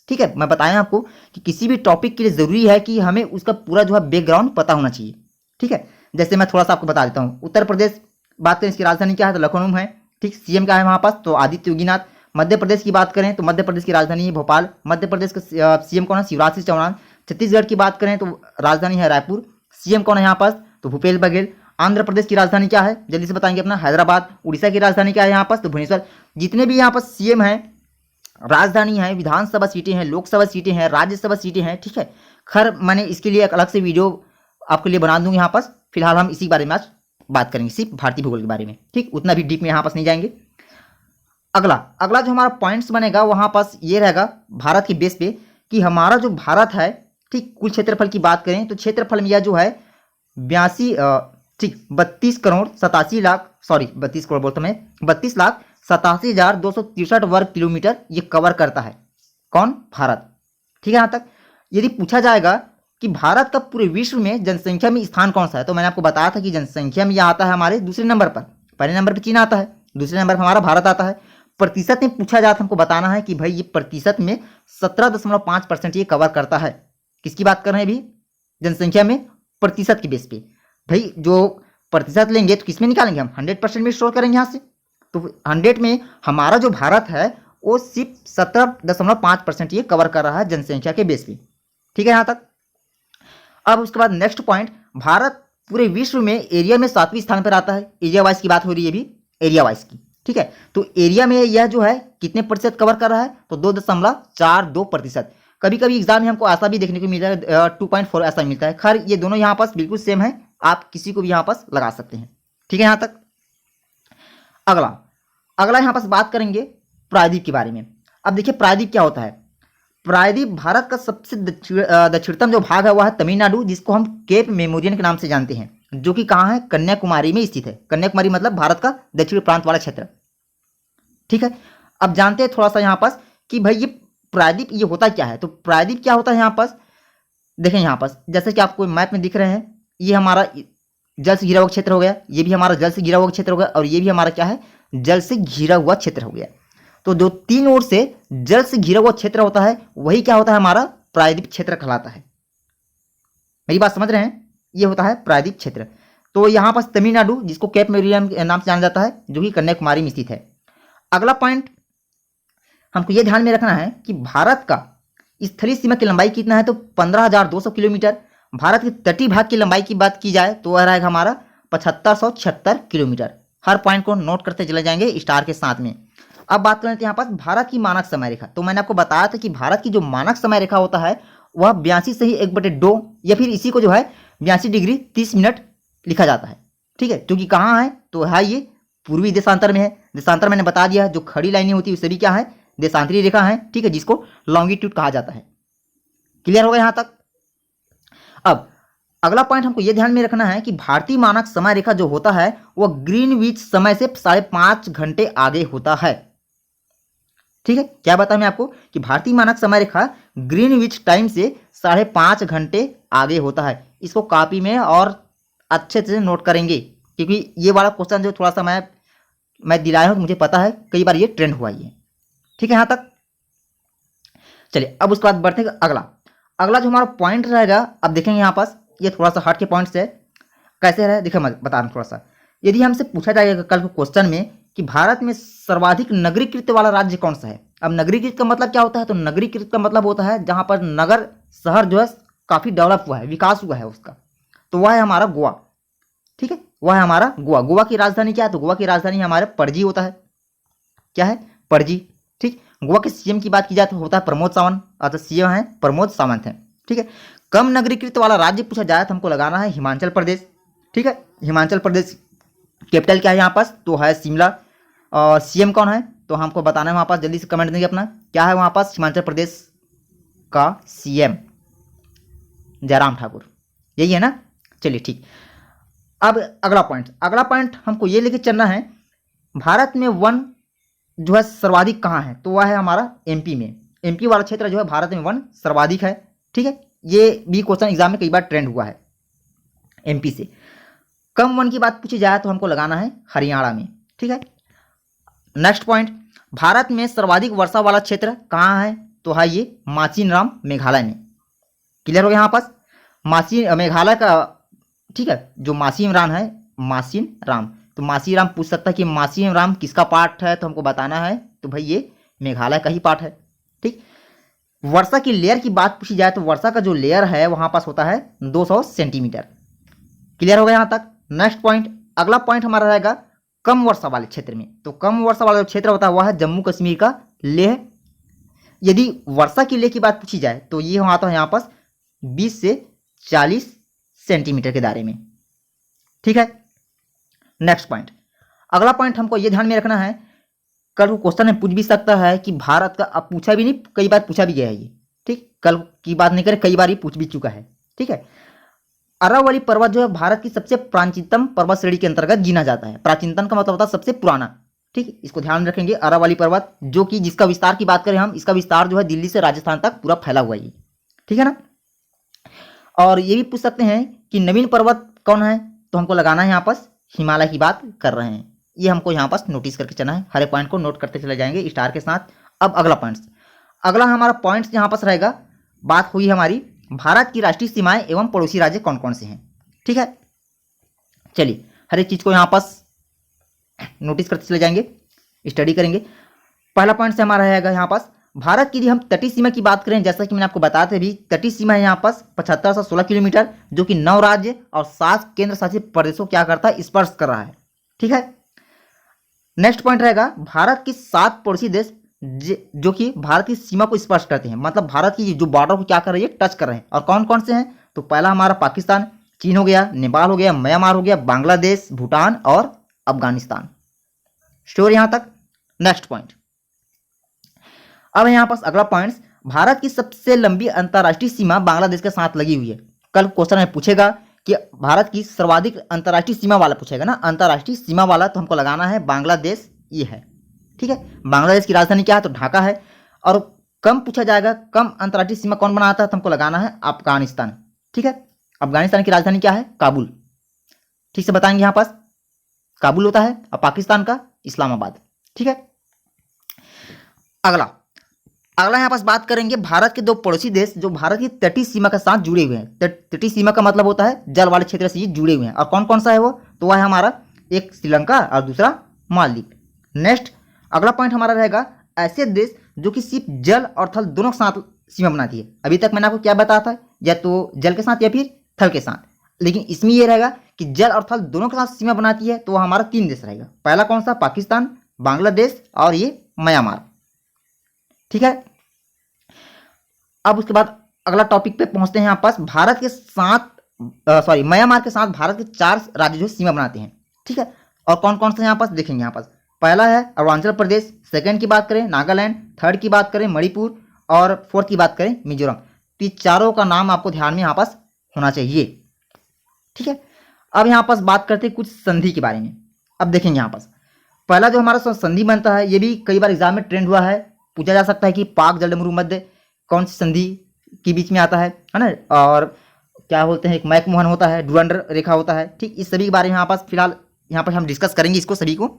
ठीक है, मैं बताया आपको कि किसी भी टॉपिक के लिए जरूरी है कि हमें उसका पूरा जो है बैकग्राउंड पता होना चाहिए। ठीक है, जैसे मैं थोड़ा सा आपको बता देता हूँ। उत्तर प्रदेश बात करें, इसकी राजधानी क्या है, तो लखनऊ है। ठीक, सीएम क्या है वहाँ पास, तो आदित्य योगीनाथ। मध्य प्रदेश की बात करें तो मध्य प्रदेश की राजधानी है भोपाल। मध्य प्रदेश का सीएम कौन है, शिवराज सिंह चौहान। छत्तीसगढ़ की बात करें तो राजधानी है रायपुर। सीएम कौन है यहाँ पास, तो भूपेश बघेल। आंध्र प्रदेश की राजधानी क्या है, जल्दी से बताएंगे अपना, हैदराबाद। उड़ीसा की राजधानी क्या है यहाँ पास, तो भुवनेश्वर। जितने भी यहाँ पर सीएम हैं, राजधानी है, विधानसभा सीटें हैं, लोकसभा सीटें हैं, राज्यसभा सीटें हैं। ठीक है, खैर मैंने इसके लिए एक अलग से वीडियो आपके लिए बना दूंगी यहाँ पास। फिलहाल हम इसी बारे में आज बात करेंगे, सिर्फ भारतीय भूगोल के बारे में। ठीक, उतना भी डीप में यहाँ पास नहीं जाएंगे। अगला जो हमारा पॉइंट्स बनेगा वहां पास ये रहेगा भारत के बेस पे कि हमारा जो भारत है, ठीक, कुल क्षेत्रफल की बात करें तो क्षेत्रफल में यह जो है 32,87,263 वर्ग किलोमीटर ये कवर करता है। कौन, भारत। ठीक है यहाँ तक। यदि पूछा जाएगा कि भारत का पूरे विश्व में जनसंख्या में स्थान कौन सा है, तो मैंने आपको बताया था कि जनसंख्या में यह आता है हमारे दूसरे नंबर पर। पहले नंबर पर चीन आता है, दूसरे नंबर पर हमारा भारत आता है। प्रतिशत में पूछा जाता है, हमको बताना है कि भाई ये प्रतिशत में 17.5% ये कवर करता है। किसकी बात कर रहे हैं अभी, जनसंख्या में प्रतिशत के बेस पे। भाई जो प्रतिशत लेंगे तो किसमें निकालेंगे हम, 100% में स्टोर करेंगे यहाँ से। तो 100 में हमारा जो भारत है वो सिर्फ 17.5% ये कवर कर रहा है जनसंख्या के बेस पे। ठीक है यहाँ तक। अब उसके बाद नेक्स्ट पॉइंट, भारत पूरे विश्व में एरिया में 7वें स्थान पर आता है। एरिया वाइज की बात हो रही है अभी, एरिया वाइज की। ठीक है, तो एरिया में यह जो है कितने प्रतिशत कवर कर रहा है, तो 2.42%। कभी कभी एग्जाम में हमको ऐसा भी देखने को मिलता है 2.4 ऐसा मिलता है। खैर ये दोनों यहाँ पास बिल्कुल सेम है, आप किसी को भी यहाँ पास लगा सकते हैं। ठीक है यहाँ तक। अगला यहाँ पास बात करेंगे प्रायद्वीप के बारे में। अब देखिए प्रायद्वीप क्या होता है। प्रायद्वीप भारत का सबसे दक्षिणतम जो भाग है वह है तमिलनाडु, जिसको हम केप मेमोरियन के नाम से जानते हैं, जो कि कहाँ है, कन्याकुमारी में स्थित है। कन्याकुमारी मतलब भारत का दक्षिण प्रांत वाला क्षेत्र। ठीक है, अब जानते हैं थोड़ा सा यहाँ पास कि भाई ये प्रायद्वीप ये होता क्या है। तो प्रायद्वीप क्या होता है यहाँ पास, देखें यहाँ पास जैसे कि आपको मैप में दिख रहे हैं, ये हमारा जल से घिरा हुआ क्षेत्र हो गया, ये भी हमारा जल से घिरा हुआ क्षेत्र हो गया, और ये भी हमारा क्या है, जल से घिरा हुआ क्षेत्र हो गया। तो जो तीन ओर से जल से घिरा हुआ क्षेत्र होता है वही क्या होता है, हमारा प्रायद्वीप क्षेत्र कहलाता है। मेरी बात समझ रहे हैं, ये होता है प्रायद्वीप क्षेत्र। तो यहाँ पर तमिलनाडु, जिसको केप मेरिडियन के नाम से जाना जाता है, जो कि कन्याकुमारी में स्थित है। अगला पॉइंट हमको ये ध्यान में रखना है कि भारत का स्थलीय सीमा की लंबाई कितना है, तो 15,200 किलोमीटर। भारत के तटीय भाग की लंबाई की बात की जाए तो वह रहेगा हमारा 7576 किलोमीटर। हर पॉइंट को नोट करते चले जाएंगे स्टार के साथ में। अब बात करें तो यहाँ पास भारत की मानक समय रेखा। तो मैंने आपको बताया था कि भारत की जो मानक समय रेखा होता है वह 82/1/2 या फिर इसी को जो है 82°30' लिखा जाता है। ठीक है, क्योंकि कहाँ है, तो है ये पूर्वी देशांतर में है। देशांतर मैंने बता दिया, जो खड़ी लाइनें होती है उसे भी क्या है, देशांतरी रेखा है। ठीक है, जिसको लॉन्गिट्यूड कहा जाता है। क्लियर होगा यहाँ तक। अब अगला पॉइंट हमको यह ध्यान में रखना है कि भारतीय मानक समय रेखा जो होता है वह ग्रीनविच समय से 5.5 घंटे आगे होता है। ठीक है, क्या बताया मैं आपको कि भारतीय मानक समय रेखा ग्रीनविच टाइम से 5.5 घंटे आगे होता है। इसको कॉपी में और अच्छे से नोट करेंगे, क्योंकि ये वाला क्वेश्चन जो थोड़ा सा मैं दिलाया हूं, मुझे पता है कई बार ये ट्रेंड हुआ है। ठीक है, यहां तक चलिए। अब उसके बाद बढ़ते हैं अगला जो हमारा पॉइंट रहेगा। अब देखेंगे यहाँ पास, ये थोड़ा सा हट के पॉइंट्स है, कैसे है देखिए, मैं बता रहा हूँ थोड़ा सा। यदि हमसे पूछा जाएगा कल को क्वेश्चन में कि भारत में सर्वाधिक नगरीकृत वाला राज्य कौन सा है। अब नगरीकृत का मतलब क्या होता है, तो नगरीकृत का मतलब होता है जहां पर नगर शहर जो है काफी डेवलप हुआ है, विकास हुआ है उसका, तो वह है हमारा गोवा। ठीक है, वह है हमारा गोवा। गोवा की राजधानी क्या है, तो गोवा की राजधानी हमारे पणजी होता है। क्या है, पणजी। ठीक, गोवा के सीएम की बात की जाए तो होता है प्रमोद सावंत, अर्थात सीएम है प्रमोद सावंत है। ठीक है, कम नगरीकृत वाला राज्य पूछा जाए तो हमको लगाना है हिमाचल प्रदेश। ठीक है, हिमाचल प्रदेश कैपिटल क्या है यहाँ पास, तो है शिमला। और सीएम कौन है, तो हमको बताना है वहाँ पास, जल्दी से कमेंट देंगे अपना, क्या है वहाँ पास हिमाचल प्रदेश का सीएम, जयराम ठाकुर, यही है ना। चलिए ठीक। अब अगला पॉइंट हमको ये लेके चलना है, भारत में वन जो है सर्वाधिक कहाँ है, तो वह है हमारा एमपी में। एमपी वाला क्षेत्र जो है भारत में वन सर्वाधिक है। ठीक है, ये भी क्वेश्चन एग्जाम में कई बार ट्रेंड हुआ है। एमपी से कम वन की बात पूछी जाए तो हमको लगाना है हरियाणा में। ठीक है, नेक्स्ट पॉइंट, भारत में सर्वाधिक वर्षा वाला क्षेत्र कहाँ है, तो है ये माचिनराम मेघालय में। क्लियर हो गया यहाँ पास, मेघालय का। ठीक है, जो मासीनराम है, मासीनराम, तो मासीराम पूछ सकता है कि मासीराम किसका पार्ट है, तो हमको बताना है, तो भाई ये मेघालय का ही पार्ट है। ठीक, वर्षा की लेयर की बात पूछी जाए तो वर्षा का जो लेयर है वहां पास होता है 200 सेंटीमीटर। क्लियर हो गया यहाँ तक। नेक्स्ट पॉइंट, अगला पॉइंट हमारा रहेगा कम वर्षा वाले क्षेत्र में। तो कम वर्षा वाला जो क्षेत्र होता है वह है जम्मू कश्मीर का लेह। यदि वर्षा की लेह की बात पूछी जाए तो ये आता है यहाँ पास 20 से 40 सेंटीमीटर के दायरे में। ठीक है, नेक्स्ट पॉइंट, अगला पॉइंट हमको ये ध्यान में रखना है, कल को क्वेश्चन में पूछ भी सकता है कि भारत का, अब पूछा भी नहीं, कई बार पूछा भी गया है ये। ठीक, कल की बात नहीं करें, कई बार ये पूछ भी चुका है। ठीक है, अरावली पर्वत जो है भारत की सबसे प्राचीनतम पर्वत श्रेणी के अंतर्गत गिना जाता है। प्राचीनतम का मतलब होता है सबसे पुराना। ठीक, इसको ध्यान में रखेंगे। अरावली पर्वत जो कि जिसका विस्तार की बात करें हम, इसका विस्तार जो है दिल्ली से राजस्थान तक पूरा फैला हुआ है। ठीक है ना। और ये भी पूछ सकते हैं कि नवीन पर्वत कौन है, तो हमको लगाना है यहाँ पास हिमालय की बात कर रहे हैं। ये हमको यहाँ पास नोटिस करके चलना है, हर एक पॉइंट को नोट करते चले जाएंगे स्टार के साथ। अब अगला हमारा पॉइंट्स यहाँ पास रहेगा, बात हुई हमारी भारत की राष्ट्रीय सीमाएं एवं पड़ोसी राज्य कौन कौन से हैं। ठीक है, चलिए हर एक चीज को यहाँ पास नोटिस करते चले जाएंगे, स्टडी करेंगे। पहला पॉइंट से हमारा रहेगा यहाँ पास भारत की, यदि हम तटीय सीमा की बात करें, जैसा कि मैंने आपको बताया था भी, तटीय सीमा है यहाँ पास 7516 किलोमीटर, जो कि 9 राज्य और 7 केंद्र शासित प्रदेशों क्या करता है, स्पर्श कर रहा है। ठीक है, नेक्स्ट पॉइंट रहेगा भारत की 7 पड़ोसी देश जो कि भारत की सीमा को स्पर्श करते हैं, मतलब भारत की जो बॉर्डर को क्या कर रहे हैं, टच कर रहे हैं। और कौन कौन से हैं, तो पहला हमारा पाकिस्तान, चीन हो गया, नेपाल हो गया, म्यांमार हो गया, बांग्लादेश, भूटान और अफगानिस्तान। श्योर यहां तक। नेक्स्ट पॉइंट, अब यहां पास अगला पॉइंट, भारत की सबसे लंबी अंतर्राष्ट्रीय सीमा बांग्लादेश के साथ लगी हुई है। कल क्वेश्चन में पूछेगा कि भारत की सर्वाधिक अंतर्राष्ट्रीय सीमा वाला पूछेगा ना, अंतर्राष्ट्रीय सीमा वाला, तो हमको लगाना है बांग्लादेश, ये है। ठीक है, बांग्लादेश की राजधानी क्या है, तो ढाका है। और कम पूछा जाएगा, कम अंतर्राष्ट्रीय सीमा कौन बनाता है, तो हमको लगाना है अफगानिस्तान। ठीक है, अफगानिस्तान की राजधानी क्या है? काबुल। ठीक से बताएंगे यहाँ पास, काबुल होता है, और पाकिस्तान का इस्लामाबाद। ठीक है, अगला अगला यहाँ पास बात करेंगे भारत के दो पड़ोसी देश जो भारत की तटीय सीमा के साथ जुड़े हुए हैं। तटीय सीमा का मतलब होता है जल वाले क्षेत्र से ये जुड़े हुए हैं। और कौन कौन सा है वो? तो वह है हमारा एक श्रीलंका और दूसरा मालदीव। नेक्स्ट अगला पॉइंट हमारा रहेगा ऐसे देश जो कि सिर्फ जल और थल दोनों के साथ सीमा बनाती है। अभी तक मैंने आपको क्या बताया था, या तो जल के साथ या फिर थल के साथ, लेकिन इसमें यह रहेगा कि जल और थल दोनों के साथ सीमा बनाती है, तो वह हमारा 3 देश रहेगा। पहला कौन सा? पाकिस्तान, बांग्लादेश और ये म्यांमार। ठीक है, अब उसके बाद अगला टॉपिक पे पहुंचते हैं यहाँ पास। भारत के साथ म्यांमार के साथ भारत के 4 राज्य जो सीमा बनाते हैं। ठीक है, और कौन कौन से यहाँ पास देखेंगे। यहाँ पास पहला है अरुणाचल प्रदेश, सेकंड की बात करें नागालैंड, थर्ड की बात करें मणिपुर, और फोर्थ की बात करें मिजोरम। तो ये चारों का नाम आपको ध्यान में यहाँ पास होना चाहिए। ठीक है, अब यहाँ पास बात करते हैं कुछ संधि के बारे में। अब देखेंगे यहाँ पास पहला जो हमारा संधि बनता है, ये भी कई बार एग्जाम में ट्रेंड हुआ है, पूछा जा सकता है कि पाक जलडमरू मध्य कौन सी संधि के बीच में आता है ना। और क्या बोलते हैं, एक मैकमोहन होता है, डुरंड रेखा होता है। ठीक, इस सभी के बारे में यहाँ पास फिलहाल यहाँ पर हम डिस्कस करेंगे इसको सभी को।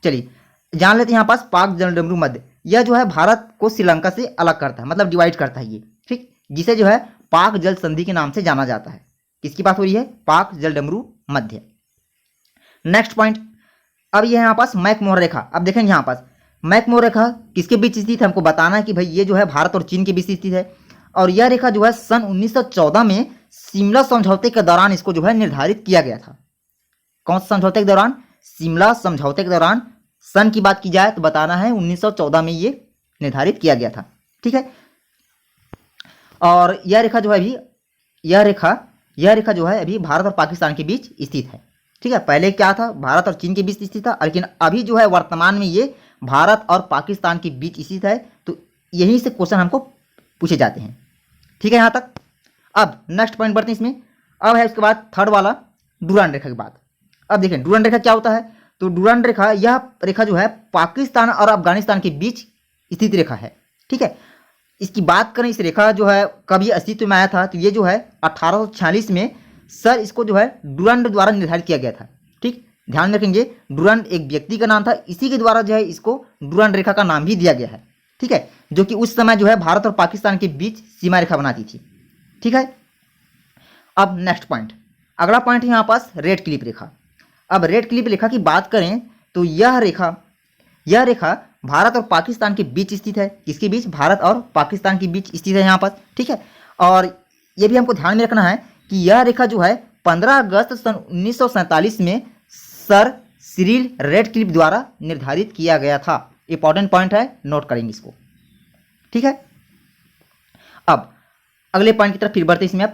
चलिए जान लेते हैं यहाँ पास पाक जलडमरू मध्य, यह जो है भारत को श्रीलंका से अलग करता है, मतलब डिवाइड करता है ये। ठीक, जिसे जो है पाक जल संधि के नाम से जाना जाता है। किसकी बात हो रही है? पाक जलडमरू मध्य। नेक्स्ट पॉइंट, अब यह यहाँ पास मैकमोहन रेखा। अब देखेंगे यहाँ पास मैकमोहन रेखा किसके बीच स्थित है, हमको बताना है कि भाई ये जो है भारत और चीन के बीच स्थित है। और यह रेखा जो है सन 1914 में शिमला समझौते के दौरान इसको जो है निर्धारित किया गया था। कौन से समझौते के दौरान? शिमला समझौते के दौरान। सन की बात की जाए तो बताना है 1914 में ये निर्धारित किया गया था। ठीक है, और यह रेखा जो है अभी यह रेखा जो है अभी भारत और पाकिस्तान के बीच स्थित है। ठीक है, पहले क्या था? भारत और चीन के बीच स्थित था, लेकिन अभी जो है वर्तमान में ये भारत और पाकिस्तान के बीच स्थित है। तो यहीं से क्वेश्चन हमको पूछे जाते हैं। ठीक है यहाँ तक। अब नेक्स्ट पॉइंट बढ़ते हैं इसमें। अब है उसके बाद थर्ड वाला डुरांड रेखा की बात। अब देखें डुरांड रेखा क्या होता है। तो डुरांड रेखा, यह रेखा जो है पाकिस्तान और अफगानिस्तान के बीच स्थित रेखा है। ठीक है, इसकी बात करें, इस रेखा जो है कब ये अस्तित्व में आया था, तो ये जो है 1846 में सर इसको जो है डुरांड द्वारा निर्धारित किया गया था। ठीक, ध्यान रखेंगे डुरांड एक व्यक्ति का नाम था, इसी के द्वारा जो है इसको डुरांड रेखा का नाम भी दिया गया है। ठीक है, जो कि उस समय जो है भारत और पाकिस्तान के बीच सीमा रेखा बनाती थी। ठीक है, अब नेक्स्ट पॉइंट, अगला पॉइंट है यहाँ पास रेड क्लिप रेखा। अब रेड क्लिप रेखा की बात करें तो यह रेखा भारत और पाकिस्तान के बीच स्थित है। किसके बीच? भारत और पाकिस्तान के बीच स्थित है यहाँ पास। ठीक है, और यह भी हमको ध्यान में रखना है कि यह रेखा जो है 15 अगस्त सन 1947 में सर सिरिल रेडक्लिफ द्वारा निर्धारित किया गया था। इंपॉर्टेंट पॉइंट है, नोट करेंगे इसको। ठीक है, अब अगले पॉइंट की तरफ फिर बढ़ते इसमें।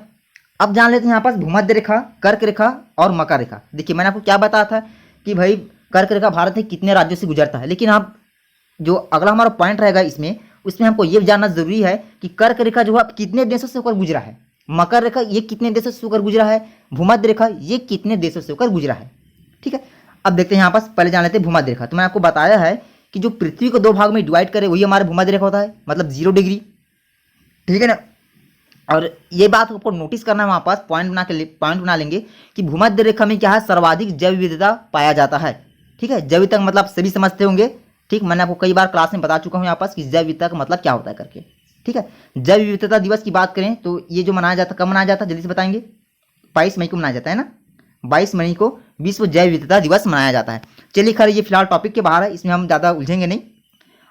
अब जान लेते हैं यहाँ पास भूमध्य रेखा, कर्क रेखा और मकर रेखा। देखिए मैंने आपको क्या बताया था कि भाई कर्क रेखा भारत के कितने राज्यों से गुजरता है, लेकिन अब जो अगला हमारा पॉइंट रहेगा उसमें हमको ये जानना जरूरी है कि कर्क रेखा जो है कितने देशों से होकर गुजरा है, मकर रेखा ये कितने देशों से होकर गुजरा है, भूमध्य रेखा ये कितने देशों से होकर गुजरा है। ठीक है, अब देखते हैं यहाँ पास, पहले जान लेते हैं भूमध्य रेखा। तो मैंने आपको बताया है कि जो पृथ्वी को 2 भाग में डिवाइड करे वही हमारा भूमध्य रेखा होता है, मतलब 0 डिग्री। ठीक है ना, और ये बात आपको नोटिस करना है, वहाँ पास पॉइंट बना लेंगे कि भूमध्य रेखा में क्या है, सर्वाधिक जैव विविधता पाया जाता है। ठीक है, जैव विविधता मतलब सभी समझते होंगे। ठीक, मैंने आपको कई बार क्लास में बता चुका हूँ यहाँ पास कि जैव विविधता का मतलब क्या होता है करके। ठीक है, जैव विविधता दिवस की बात करें तो ये जो मनाया जाता है, कब मनाया जाता है जल्दी से बताएंगे? 22 मई को मनाया जाता है ना, 22 मई को विश्व जैव विविधता दिवस मनाया जाता है। चलिए खैर ये फिलहाल टॉपिक के बाहर है, इसमें हम ज़्यादा उलझेंगे नहीं,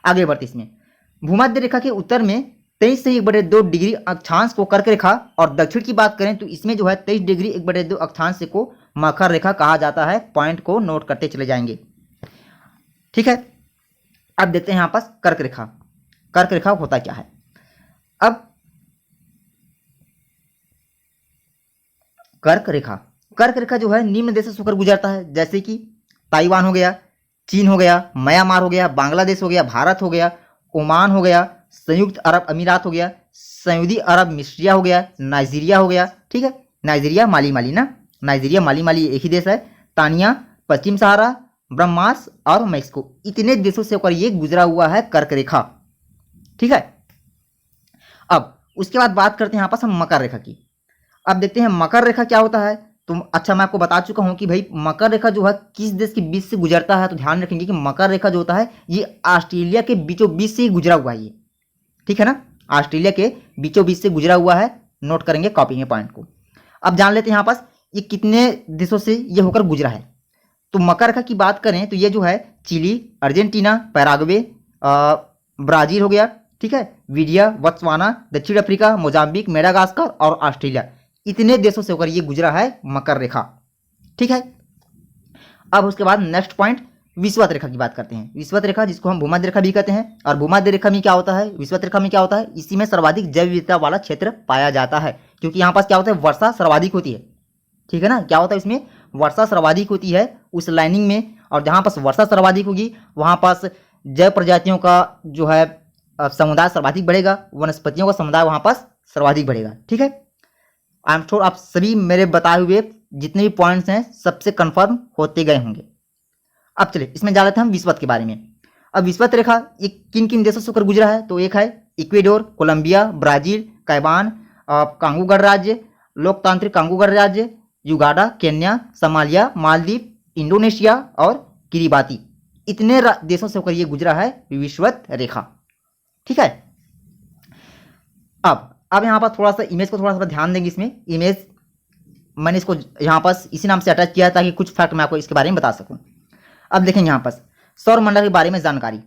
आगे बढ़ते इसमें। भूमध्य रेखा के उत्तर में 23 से 1/2 डिग्री अक्षांश को कर्क रेखा, और दक्षिण की बात करें तो इसमें जो है 23 डिग्री 1/2 अक्षांश को मकर रेखा कहा जाता है। पॉइंट को नोट करते चले जाएंगे। ठीक है, अब देखते हैं यहाँ पास कर्क रेखा। कर्क रेखा होता क्या है? अब कर्क रेखा जो है निम्न देशों से होकर गुजरता है, जैसे कि ताइवान हो गया, चीन हो गया, म्यांमार हो गया, बांग्लादेश हो गया, भारत हो गया, ओमान हो गया, संयुक्त अरब अमीरात हो गया, सऊदी अरब मिस्रिया हो गया, नाइजीरिया हो गया। ठीक है, नाइजीरिया माली ना, नाइजीरिया माली एक ही देश है, तानिया, पश्चिम सहारा, ब्रह्मास और मैक्सिको, इतने देशों से होकर ये गुजरा हुआ है कर्क रेखा। ठीक है, अब उसके बाद बात करते हैं यहाँ पास हम मकर रेखा की। अब देखते हैं मकर रेखा क्या होता है। तो अच्छा, मैं आपको बता चुका हूं कि भाई मकर रेखा जो है किस देश के बीच से गुजरता है। तो ध्यान रखेंगे कि मकर रेखा जो होता है ये ऑस्ट्रेलिया के बीचों बीच से ही गुजरा हुआ है ये, ठीक है ना, ऑस्ट्रेलिया के बीचों बीच से गुजरा हुआ है। नोट करेंगे कॉपी में पॉइंट को। अब जान लेते हैं यहाँ पास ये कितने देशों से ये होकर गुजरा है। तो मकर रेखा की बात करें तो ये जो है चिली, अर्जेंटीना, पैराग्वे, ब्राजील हो गया, ठीक है, वीडिया, बोत्सवाना, दक्षिण अफ्रीका, मोजाम्बिक, मेडागास्कर और ऑस्ट्रेलिया, इतने देशों से होकर ये गुजरा है मकर रेखा, ठीक है। अब उसके बाद नेक्स्ट पॉइंट विषुवत रेखा की बात करते हैं। विषुवत रेखा जिसको हम भूमध्य रेखा भी कहते हैं, और भूमध्य रेखा में क्या होता है, विषुवत रेखा में क्या होता है, इसी में सर्वाधिक जैव विविधता वाला क्षेत्र पाया जाता है, क्योंकि यहाँ पास क्या होता है, वर्षा सर्वाधिक होती है, ठीक है ना। क्या होता है इसमें, वर्षा सर्वाधिक होती है उस लाइनिंग में, और जहाँ पास वर्षा सर्वाधिक होगी वहाँ पास जैव प्रजातियों का जो है समुदाय सर्वाधिक बढ़ेगा, वनस्पतियों का समुदाय वहाँ पास सर्वाधिक बढ़ेगा, ठीक है। आई एम श्योर आप सभी मेरे बताए हुए जितने भी पॉइंट्स हैं सबसे कंफर्म होते गए होंगे। अब चलिए इसमें जान लेते हैं हम विषुवत के बारे में। अब विषुवत रेखा ये किन किन देशों से होकर गुजरा है, तो एक है इक्वेडोर, कोलंबिया, ब्राजील, कैबान, कांगो गणराज्य, लोकतांत्रिक कांगो गणराज्य, Uganda, Kenya, Somalia, Maldives, Indonesia और किरिबाती, इतने देशों से होकर ये गुजरा है विषुवत रेखा, ठीक है। अब यहाँ पर थोड़ा सा इमेज को थोड़ा सा ध्यान देंगे। इसमें इमेज मैंने इसको यहाँ पास इसी नाम से अटैच किया ताकि कुछ फैक्ट मैं आपको इसके बारे में बता सकूं। अब देखेंगे यहाँ पास सौर मंडल के बारे में जानकारी।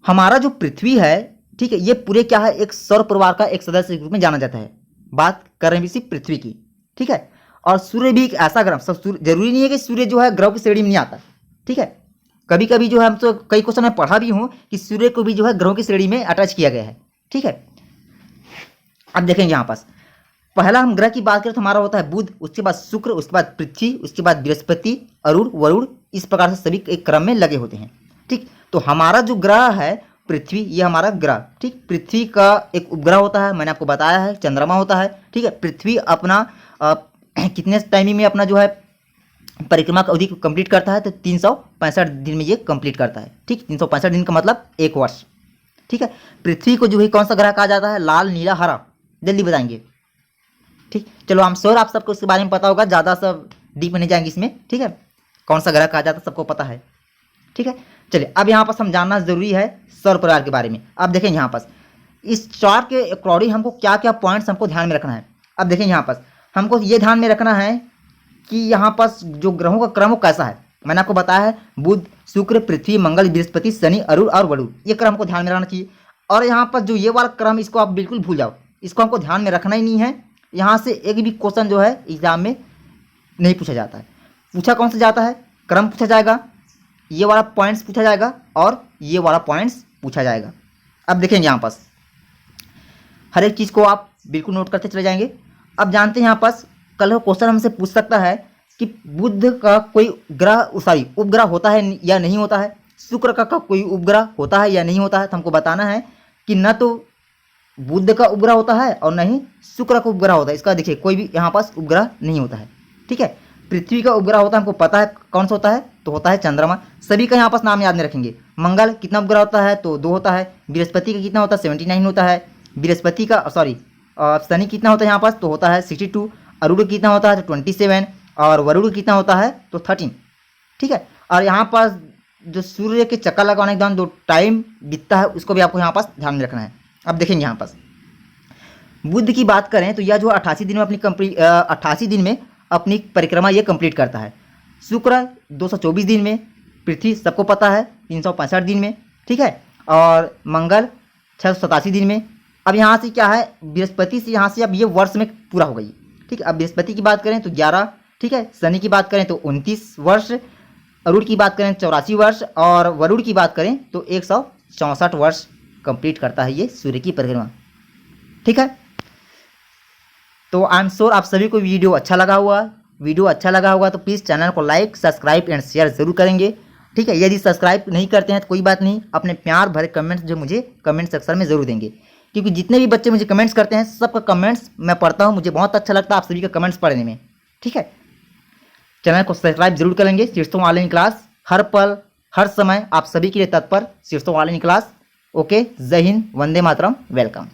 हमारा जो पृथ्वी है, ठीक है, ये पूरे क्या है, एक सौर परिवार का एक सदस्य के रूप में जाना जाता है। बात कर रहे हैं इसी पृथ्वी की, ठीक है। और सूर्य भी एक ऐसा ग्रह, सब जरूरी नहीं है कि सूर्य जो है ग्रह की श्रेणी में नहीं आता, ठीक है। कभी कभी जो है हम तो कई क्वेश्चन में पढ़ा भी हूं कि सूर्य को भी जो है ग्रहों की श्रेणी में अटैच किया गया है, ठीक है। अब देखेंगे यहाँ पास पहला हम ग्रह की बात करें तो हमारा होता है बुध, उसके बाद शुक्र, उसके बाद पृथ्वी, उसके बाद बृहस्पति, अरुण, वरुण, इस प्रकार से सभी एक क्रम में लगे होते हैं, ठीक। तो हमारा जो ग्रह है पृथ्वी, ये हमारा ग्रह, ठीक, पृथ्वी का एक उपग्रह होता है, मैंने आपको बताया है, चंद्रमा होता है, ठीक है। पृथ्वी अपना कितने टाइमिंग में अपना जो है परिक्रमा का अवधि कंप्लीट करता है, तो 365 दिन में ये कंप्लीट करता है, ठीक। 365 दिन का मतलब एक वर्ष, ठीक है। पृथ्वी को जो है कौन सा ग्रह कहा जाता है, लाल, नीला, हरा, जल्दी बताएंगे, ठीक। चलो हम श्योर आप सबको इसके बारे में पता होगा, ज़्यादा सब डीप नहीं जाएंगे इसमें, ठीक है। कौन सा ग्रह कहा जाता है सबको पता है, ठीक है। चलिए अब यहाँ पास हम जानना जरूरी है सौर परिवार के बारे में। अब देखें यहाँ पास इस चार्ट के अकॉर्डिंग हमको क्या क्या पॉइंट्स हमको ध्यान में रखना है। अब देखें यहाँ पास हमको ये ध्यान में रखना है कि यहाँ पास जो ग्रहों का क्रम कैसा है। मैंने आपको बताया है बुध, शुक्र, पृथ्वी, मंगल, बृहस्पति, शनि, अरुण और वरुण, ये क्रम को ध्यान में रखना चाहिए। और यहाँ पर जो ये वाला क्रम, इसको आप बिल्कुल भूल जाओ, इसको हमको ध्यान में रखना ही नहीं है। यहाँ से एक भी क्वेश्चन जो है एग्जाम में नहीं पूछा जाता है। पूछा कौन सा जाता है, क्रम पूछा जाएगा, ये वाला पॉइंट्स पूछा जाएगा और ये वाला पॉइंट्स पूछा जाएगा। अब देखेंगे यहाँ पास हर एक चीज़ को आप बिल्कुल नोट करते चले जाएंगे। अब जानते हैं यहाँ पास कल क्वेश्चन हमसे पूछ सकता है कि बुध का कोई ग्रह उपग्रह होता है या नहीं होता है, शुक्र का कोई उपग्रह होता है या नहीं होता है। तो हमको बताना है कि न तो बुध का उपग्रह होता है और न ही शुक्र का उपग्रह होता है। इसका देखिए कोई भी यहाँ पास उपग्रह नहीं होता है, ठीक है। पृथ्वी का उपग्रह होता है, हमको पता है कौन सा होता है, तो होता है चंद्रमा। सभी का यहाँ पास नाम याद नहीं रखेंगे। मंगल कितना उपग्रह होता है, तो 2 होता है। बृहस्पति का कितना होता है, 79 होता है। बृहस्पति का शनि कितना होता है यहाँ पास, तो होता है 62। अरुण कितना होता है, तो 27। और वरुण कितना होता है, तो 13, ठीक है। और यहाँ पास जो सूर्य के चक्कर लगाने के दौरान जो टाइम बीतता है उसको भी आपको यहाँ पास ध्यान में रखना है। अब देखेंगे यहाँ पास बुध की बात करें तो यह जो 88 दिन में 88 दिन में अपनी परिक्रमा ये कंप्लीट करता है। शुक्र 224 दिन में, पृथ्वी सबको पता है 365 दिन में, ठीक है। और मंगल 687 दिन में। अब यहाँ से क्या है, बृहस्पति से यहाँ से अब ये वर्ष में पूरा हो गई, ठीक है। अब बृहस्पति की बात करें तो 11, ठीक है। शनि की बात करें तो 29 वर्ष। अरुण की बात करें 84 वर्ष। और वरुण की बात करें तो 164 वर्ष कंप्लीट करता है ये सूर्य की परिक्रमा, ठीक है। तो आई एम श्योर आप सभी को वीडियो अच्छा लगा होगा तो प्लीज़ चैनल को लाइक, सब्सक्राइब एंड शेयर जरूर करेंगे, ठीक है। यदि सब्सक्राइब नहीं करते हैं तो कोई बात नहीं, अपने प्यार भरे कमेंट्स जो मुझे कमेंट सेक्शन में ज़रूर देंगे, क्योंकि जितने भी बच्चे मुझे कमेंट्स करते हैं सबका कमेंट्स मैं पढ़ता हूँ, मुझे बहुत अच्छा लगता है आप सभी का कमेंट्स पढ़ने में, ठीक है। चैनल को सब्सक्राइब जरूर करेंगे। शीर्षों ऑनलाइन क्लास हर पल हर समय आप सभी के लिए तत्पर। शीर्षों ऑनलाइन क्लास। ओके, जय हिंद, वंदे मातरम, वेलकम।